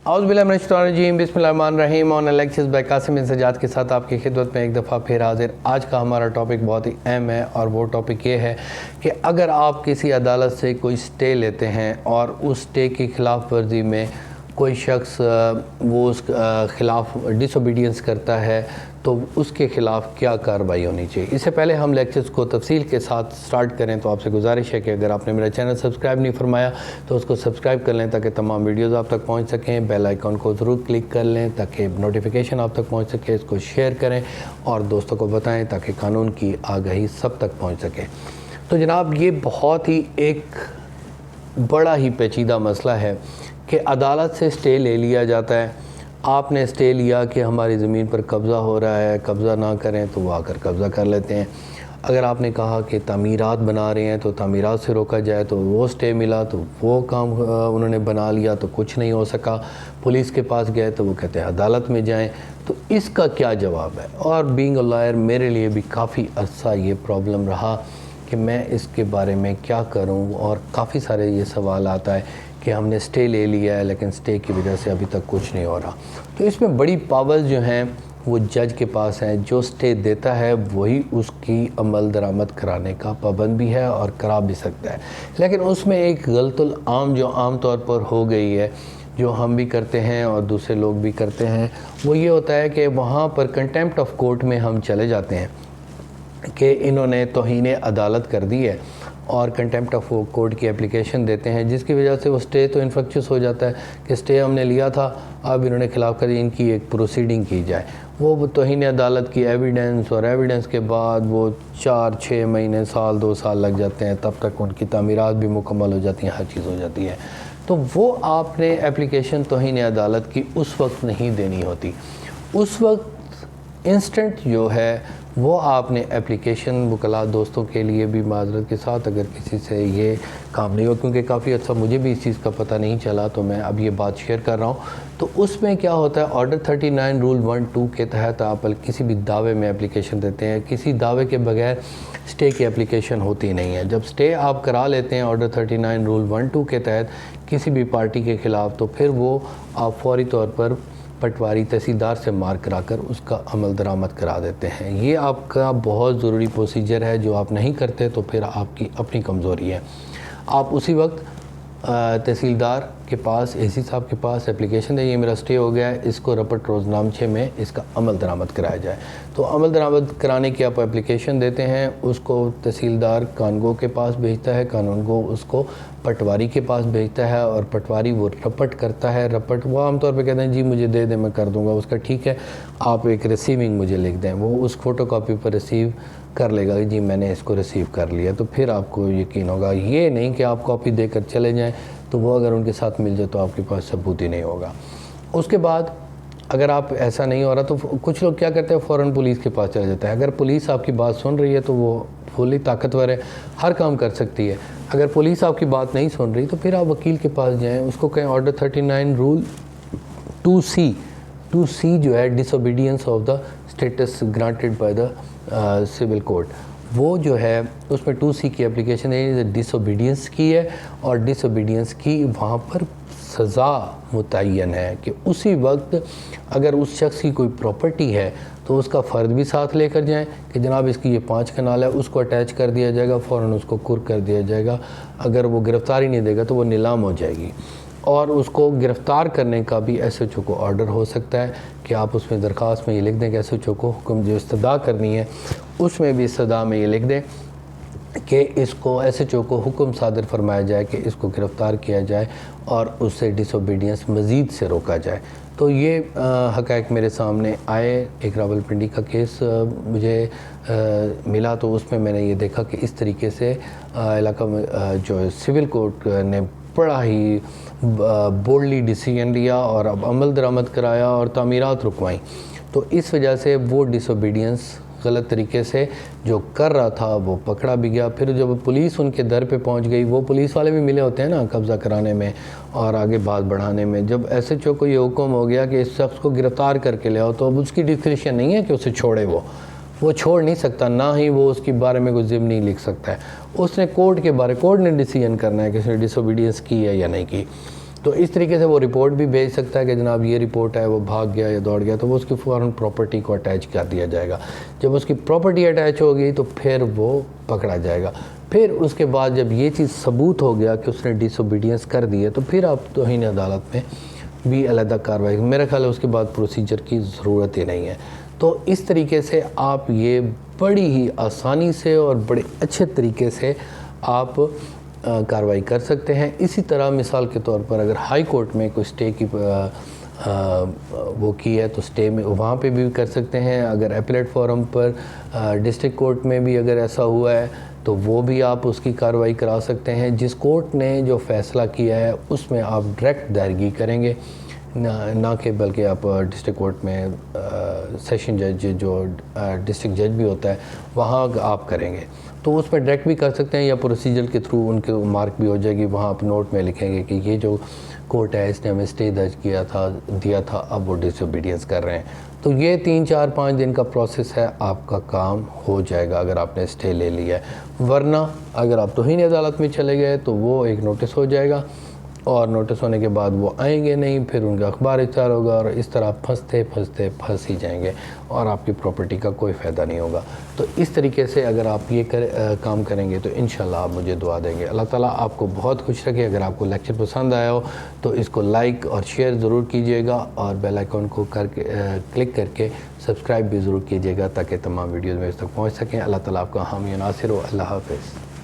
اعوذ باللہ من الشیطان الرجیم، بسم اللہ الرحمن الرحیم۔ آن الیکشنز بائی قاسم بن سجاد کے ساتھ آپ کی خدمت میں ایک دفعہ پھر حاضر۔ آج کا ہمارا ٹاپک بہت ہی اہم ہے، اور وہ ٹاپک یہ ہے کہ اگر آپ کسی عدالت سے کوئی سٹے لیتے ہیں اور اس سٹے کی خلاف ورزی میں کوئی شخص وہ اس خلاف ڈس اوبیڈینس کرتا ہے تو اس کے خلاف کیا کارروائی ہونی چاہیے۔ اس سے پہلے ہم لیکچرز کو تفصیل کے ساتھ سٹارٹ کریں تو آپ سے گزارش ہے کہ اگر آپ نے میرا چینل سبسکرائب نہیں فرمایا تو اس کو سبسکرائب کر لیں تاکہ تمام ویڈیوز آپ تک پہنچ سکیں۔ بیل آئیکن کو ضرور کلک کر لیں تاکہ نوٹیفیکیشن آپ تک پہنچ سکے۔ اس کو شیئر کریں اور دوستوں کو بتائیں تاکہ قانون کی آگاہی سب تک پہنچ سکے۔ تو جناب، یہ بہت ہی ایک بڑا ہی پیچیدہ مسئلہ ہے کہ عدالت سے سٹے لے لیا جاتا ہے۔ آپ نے سٹے لیا کہ ہماری زمین پر قبضہ ہو رہا ہے، قبضہ نہ کریں تو وہ آ کر قبضہ کر لیتے ہیں۔ اگر آپ نے کہا کہ تعمیرات بنا رہے ہیں تو تعمیرات سے روکا جائے تو وہ سٹے ملا تو وہ کام انہوں نے بنا لیا تو کچھ نہیں ہو سکا۔ پولیس کے پاس گئے تو وہ کہتے ہیں عدالت میں جائیں۔ تو اس کا کیا جواب ہے؟ اور بینگ اے لائر میرے لیے بھی کافی عرصہ یہ پرابلم رہا کہ میں اس کے بارے میں کیا کروں، اور کافی سارے یہ سوال آتا ہے کہ ہم نے سٹے لے لیا ہے لیکن سٹے کی وجہ سے ابھی تک کچھ نہیں ہو رہا۔ تو اس میں بڑی پاورز جو ہیں وہ جج کے پاس ہیں۔ جو سٹے دیتا ہے وہی اس کی عمل درآمد کرانے کا پابند بھی ہے اور کرا بھی سکتا ہے۔ لیکن اس میں ایک غلط العام جو عام طور پر ہو گئی ہے، جو ہم بھی کرتے ہیں اور دوسرے لوگ بھی کرتے ہیں، وہ یہ ہوتا ہے کہ وہاں پر کنٹیمپٹ آف کورٹ میں ہم چلے جاتے ہیں کہ انہوں نے توہین عدالت کر دی ہے، اور کنٹیمپٹ آف کورٹ کی اپلیکیشن دیتے ہیں، جس کی وجہ سے وہ سٹے تو انفیکچس ہو جاتا ہے کہ سٹے ہم نے لیا تھا، اب انہوں نے خلاف کر دی، ان کی ایک پروسیڈنگ کی جائے۔ وہ توہین عدالت کی ایویڈنس، اور ایویڈنس کے بعد وہ 4-6 مہینے، سال 2 سال لگ جاتے ہیں، تب تک ان کی تعمیرات بھی مکمل ہو جاتی ہیں، ہر چیز ہو جاتی ہے۔ تو وہ آپ نے اپلیکیشن توہین عدالت کی اس وقت نہیں دینی ہوتی۔ اس وقت انسٹنٹ جو ہے وہ آپ نے اپلیکیشن وکلاء دوستوں کے لیے بھی معذرت کے ساتھ اگر کسی سے یہ کام نہیں ہو، کیونکہ کافی اچھا مجھے بھی اس چیز کا پتہ نہیں چلا تو میں اب یہ بات شیئر کر رہا ہوں۔ تو اس میں کیا ہوتا ہے، آرڈر 39 رول 1-2 کے تحت آپ کسی بھی دعوے میں اپلیکیشن دیتے ہیں، کسی دعوے کے بغیر سٹے کی اپلیکیشن ہوتی نہیں ہے۔ جب سٹے آپ کرا لیتے ہیں آرڈر 39 رول 1-2 کے تحت کسی بھی پارٹی کے خلاف، تو پھر وہ آپ فوری طور پر پٹواری تحصیلدار سے مارک کرا کر اس کا عمل درآمد کرا دیتے ہیں۔ یہ آپ کا بہت ضروری پروسیجر ہے، جو آپ نہیں کرتے تو پھر آپ کی اپنی کمزوری ہے۔ آپ اسی وقت تحصیلدار کے پاس، اے سی صاحب کے پاس اپلیکیشن دیں، یہ میرا سٹے ہو گیا ہے، اس کو رپٹ روزنامچے میں اس کا عمل درآمد کرایا جائے۔ تو عمل درآمد کرانے کی آپ اپلیکیشن دیتے ہیں، اس کو تحصیلدار قانگو کے پاس بھیجتا ہے، قانونگو اس کو پٹواری کے پاس بھیجتا ہے، اور پٹواری وہ رپٹ کرتا ہے۔ رپٹ وہ عام طور پہ کہتے ہیں جی مجھے دے دیں، میں کر دوں گا، اس کا ٹھیک ہے، آپ ایک ریسیونگ مجھے لکھ دیں، وہ اس فوٹو کاپی پر ریسیو کر لے گا کہ جی میں نے اس کو ریسیو کر لیا، تو پھر آپ کو یقین ہوگا۔ یہ نہیں کہ آپ کاپی دے کر چلے جائیں تو وہ اگر ان کے ساتھ مل جائے تو آپ کے پاس ثبوت ہی نہیں ہوگا۔ اس کے بعد اگر آپ ایسا نہیں ہو رہا تو کچھ لوگ کیا کرتے ہیں، فوراً پولیس کے پاس چلے جاتا ہے۔ اگر پولیس آپ کی بات سن رہی ہے تو وہ فلی طاقتور ہے، ہر کام کر سکتی ہے۔ اگر پولیس آپ کی بات نہیں سن رہی تو پھر آپ وکیل کے پاس جائیں، اس کو کہیں آرڈر 39 رول 2C جو ہے disobedience of the status granted by the civil court, وہ جو ہے اس میں 2C کی اپلیکیشن ہے، ڈس اوبیڈینس کی ہے، اور ڈس اوبیڈینس کی وہاں پر سزا متعین ہے کہ اسی وقت اگر اس شخص کی کوئی پراپرٹی ہے تو اس کا فرد بھی ساتھ لے کر جائیں کہ جناب اس کی یہ 5 کنال ہے، اس کو اٹیچ کر دیا جائے گا، فوراً اس کو کر کر دیا جائے گا۔ اگر وہ گرفتاری نہیں دے گا تو وہ نیلام ہو جائے گی، اور اس کو گرفتار کرنے کا بھی ایس ایچ او کو آرڈر ہو سکتا ہے کہ آپ اس میں درخواست میں یہ لکھ دیں کہ ایس ایچ او کو حکم جو استدعا کرنی ہے اس میں بھی استدعا میں یہ لکھ دیں کہ اس کو ایس ایچ او کو حکم صادر فرمایا جائے کہ اس کو گرفتار کیا جائے اور اس سے ڈس اوبیڈینس مزید سے روکا جائے۔ تو یہ حقائق میرے سامنے آئے۔ ایک راولپنڈی کا کیس مجھے ملا تو اس میں نے یہ دیکھا کہ اس طریقے سے علاقہ میں جو سول کورٹ نے بڑا ہی بولڈلی ڈیسیژن لیا اور اب عمل درآمد کرایا اور تعمیرات رکوائیں۔ تو اس وجہ سے وہ ڈس اوبیڈینس غلط طریقے سے جو کر رہا تھا وہ پکڑا بھی گیا۔ پھر جب پولیس ان کے در پہ پہنچ گئی، وہ پولیس والے بھی ملے ہوتے ہیں نا قبضہ کرانے میں اور آگے بات بڑھانے میں، جب ایس ایچ او کو یہ حکم ہو گیا کہ اس شخص کو گرفتار کر کے لے آؤ، تو اب اس کی ڈسکریشن نہیں ہے کہ اسے چھوڑے، وہ چھوڑ نہیں سکتا، نہ ہی وہ اس کے بارے میں کوئی ضمنی لکھ سکتا ہے۔ اس نے کورٹ نے ڈیسیژن کرنا ہے کہ اس نے ڈس اوبیڈینس کی ہے یا نہیں کی۔ تو اس طریقے سے وہ رپورٹ بھی بھیج سکتا ہے کہ جناب یہ رپورٹ ہے، وہ بھاگ گیا یا دوڑ گیا، تو وہ اس کی فوراً پراپرٹی کو اٹیچ کر دیا جائے گا۔ جب اس کی پراپرٹی اٹیچ ہوگی تو پھر وہ پکڑا جائے گا۔ پھر اس کے بعد جب یہ چیز ثبوت ہو گیا کہ اس نے ڈس اوبیڈینس کر دی ہے، تو پھر آپ توہین عدالت میں بھی علیحدہ کارروائی، میرا خیال ہے اس کے بعد پروسیجر کی ضرورت ہی نہیں ہے۔ تو اس طریقے سے آپ یہ بڑی ہی آسانی سے اور بڑے اچھے طریقے سے آپ کارروائی کر سکتے ہیں۔ اسی طرح مثال کے طور پر اگر ہائی کورٹ میں کوئی سٹے کی وہ کی ہے تو سٹے میں وہاں پہ بھی کر سکتے ہیں۔ اگر اپیلیٹ فورم پر ڈسٹرکٹ کورٹ میں بھی اگر ایسا ہوا ہے تو وہ بھی آپ اس کی کارروائی کرا سکتے ہیں۔ جس کورٹ نے جو فیصلہ کیا ہے اس میں آپ ڈائریکٹ دائرگی کریں گے، نہ کہ بلکہ آپ ڈسٹرکٹ کورٹ میں سیشن جج جو ڈسٹرکٹ جج بھی ہوتا ہے وہاں آپ کریں گے، تو اس میں ڈائریکٹ بھی کر سکتے ہیں یا پروسیجر کے تھرو ان کے مارک بھی ہو جائے گی۔ وہاں آپ نوٹ میں لکھیں گے کہ یہ جو کورٹ ہے اس نے ہمیں سٹے درج دیا تھا، اب وہ ڈس اوبیڈینس کر رہے ہیں۔ تو یہ 3 4 5 دن کا پروسیس ہے، آپ کا کام ہو جائے گا اگر آپ نے سٹے لے لیا ہے۔ ورنہ اگر آپ توہین عدالت میں چلے گئے تو وہ ایک نوٹس ہو جائے گا، اور نوٹس ہونے کے بعد وہ آئیں گے نہیں، پھر ان کا اخبار اشتہار ہوگا، اور اس طرح پھنس ہی جائیں گے اور آپ کی پراپرٹی کا کوئی فائدہ نہیں ہوگا۔ تو اس طریقے سے اگر آپ یہ کام کریں گے تو انشاءاللہ آپ مجھے دعا دیں گے۔ اللہ تعالیٰ آپ کو بہت خوش رکھے۔ اگر آپ کو لیکچر پسند آیا ہو تو اس کو لائک اور شیئر ضرور کیجیے گا، اور بیل آئیکن کو کلک کر کے سبسکرائب بھی ضرور کیجیے گا تاکہ تمام ویڈیوز میں اس تک پہنچ سکیں۔ اللہ تعالیٰ آپ کا حامی و ناصر ہو۔ اللہ حافظ۔